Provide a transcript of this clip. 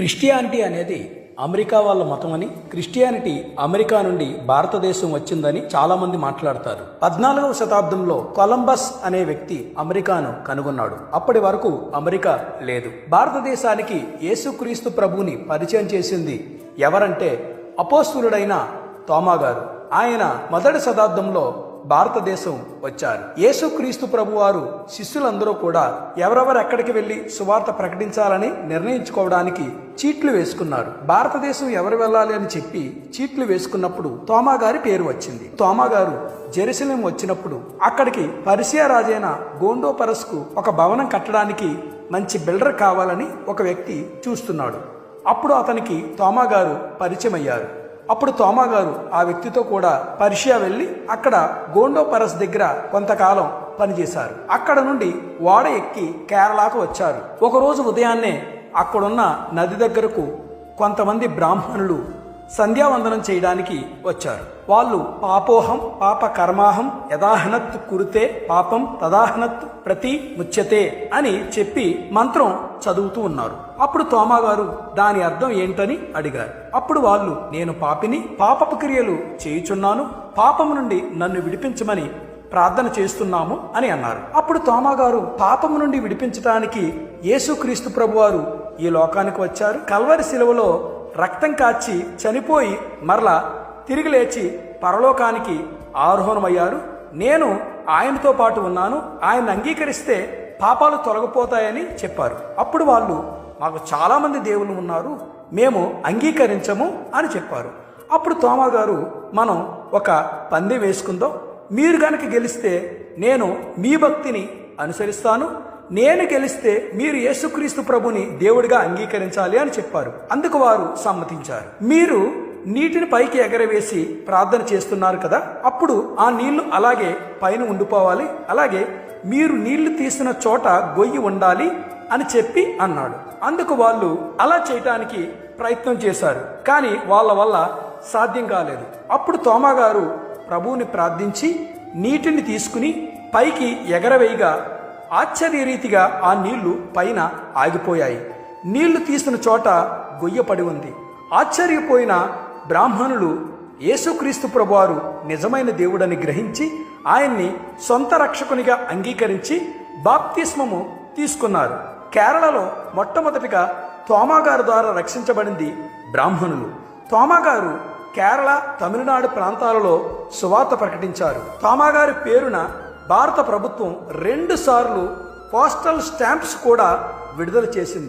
Christianity అనేది America వాళ్ళ మతం అని, క్రిస్టియానిటీ అమెరికా నుండి భారతదేశం వచ్చిందని చాలా మంది మాట్లాడతారు. 14వ శతాబ్దంలో కొలంబస్ అనే వ్యక్తి అమెరికాను కనుగొన్నాడు. అప్పటి వరకు అమెరికా లేదు. భారతదేశానికి యేసుక్రీస్తు ప్రభువుని పరిచయం చేసింది ఎవరంటే అపోస్తలుడైన తోమా గారు. ఆయన మొదటి శతాబ్దంలో భారతదేశం వచ్చారు. యేసుక్రీస్తు ప్రభువారు శిష్యులందరూ కూడా ఎవరెవరు ఎక్కడికి వెళ్లి సువార్త ప్రకటించాలని నిర్ణయించుకోవడానికి చీట్లు వేసుకున్నారు. భారతదేశం ఎవరు వెళ్ళాలి అని చెప్పి చీట్లు వేసుకున్నప్పుడు తోమా గారి పేరు వచ్చింది. తోమా గారు జెరూసలేం వచ్చినప్పుడు అక్కడికి పర్షియా రాజైన గోండోపరస్కు ఒక భవనం కట్టడానికి మంచి బిల్డర్ కావాలని ఒక వ్యక్తి చూస్తున్నాడు. అప్పుడు అతనికి తోమా గారు పరిచయం అయ్యారు. అప్పుడు తోమా గారు ఆ వ్యక్తితో కూడా పర్షియా వెళ్ళి అక్కడ గోండోపరస్ దగ్గర కొంతకాలం పనిచేశారు. అక్కడ నుండి ఓడ ఎక్కి కేరళకు వచ్చారు. ఒకరోజు ఉదయాన్నే అక్కడున్న నది దగ్గరకు కొంతమంది బ్రాహ్మణులు సంధ్యావందనం చేయడానికి వచ్చారు. వాళ్ళు పాపోహం పాప కర్మాహం యదాహనత్ కురుతే పాపం తదాహనత్ ప్రతి ముచ్యతే అని చెప్పి మంత్రం చదువుతూ ఉన్నారు. అప్పుడు తోమా గారు దాని అర్థం ఏంటని అడిగారు. అప్పుడు వాళ్ళు, నేను పాపిని, పాపపు క్రియలు చేయుచున్నాను, పాపము నుండి నన్ను విడిపించమని ప్రార్థన చేస్తున్నాము అని అన్నారు. అప్పుడు తోమా గారు, పాపము నుండి విడిపించడానికి యేసుక్రీస్తు ప్రభువారు ఈ లోకానికి వచ్చారు. కల్వరి శిలువలో రక్తం కాచి చనిపోయి మరలా తిరిగి లేచి పరలోకానికి ఆరోహణమయ్యారు. నేను ఆయనతో పాటు ఉన్నాను, ఆయన అంగీకరిస్తే పాపాలు తొలగిపోతాయని చెప్పారు. అప్పుడు వాళ్ళు, మాకు చాలామంది దేవుళ్ళు ఉన్నారు, మేము అంగీకరించము అని చెప్పారు. అప్పుడు తోమా గారు, మనం ఒక పందెం వేసుకుందాం, మీరు గనక గెలిస్తే నేను మీ భక్తిని అనుసరిస్తాను, నేను గెలిస్తే మీరు యేసుక్రీస్తు ప్రభుని దేవుడిగా అంగీకరించాలి అని చెప్పారు. అందుకు వారు సమ్మతించారు. మీరు నీటిని పైకి ఎగరవేసి ప్రార్థన చేస్తున్నారు కదా, అప్పుడు ఆ నీళ్లు అలాగే పైన ఉండిపోవాలి, అలాగే మీరు నీళ్లు తీసిన చోట గొయ్యి ఉండాలి అని చెప్పి అన్నాడు. అందుకు వాళ్ళు అలా చేయటానికి ప్రయత్నం చేశారు, కానీ వాళ్ళ వల్ల సాధ్యం కాలేదు. అప్పుడు తోమా గారు ప్రభువుని ప్రార్థించి నీటిని తీసుకుని పైకి ఎగరవేయగా ఆశ్చర్యరీతిగా ఆ నీళ్లు పైన ఆగిపోయాయి. నీళ్లు తీసిన చోట గొయ్య పడి ఉంది. ఆశ్చర్యపోయిన బ్రాహ్మణులు యేసుక్రీస్తు ప్రభువారు నిజమైన దేవుడని గ్రహించి ఆయన్ని సొంత రక్షకునిగా అంగీకరించి బాప్తిస్మము తీసుకున్నారు. కేరళలో మొట్టమొదటిగా తోమా గారి ద్వారా రక్షించబడింది బ్రాహ్మణులు. తోమా గారు కేరళ, తమిళనాడు ప్రాంతాలలో సువార్త ప్రకటించారు. తోమా గారి పేరున భారత ప్రభుత్వం 2 సార్లు పోస్టల్ స్టాంప్స్ కూడా విడుదల చేసింది.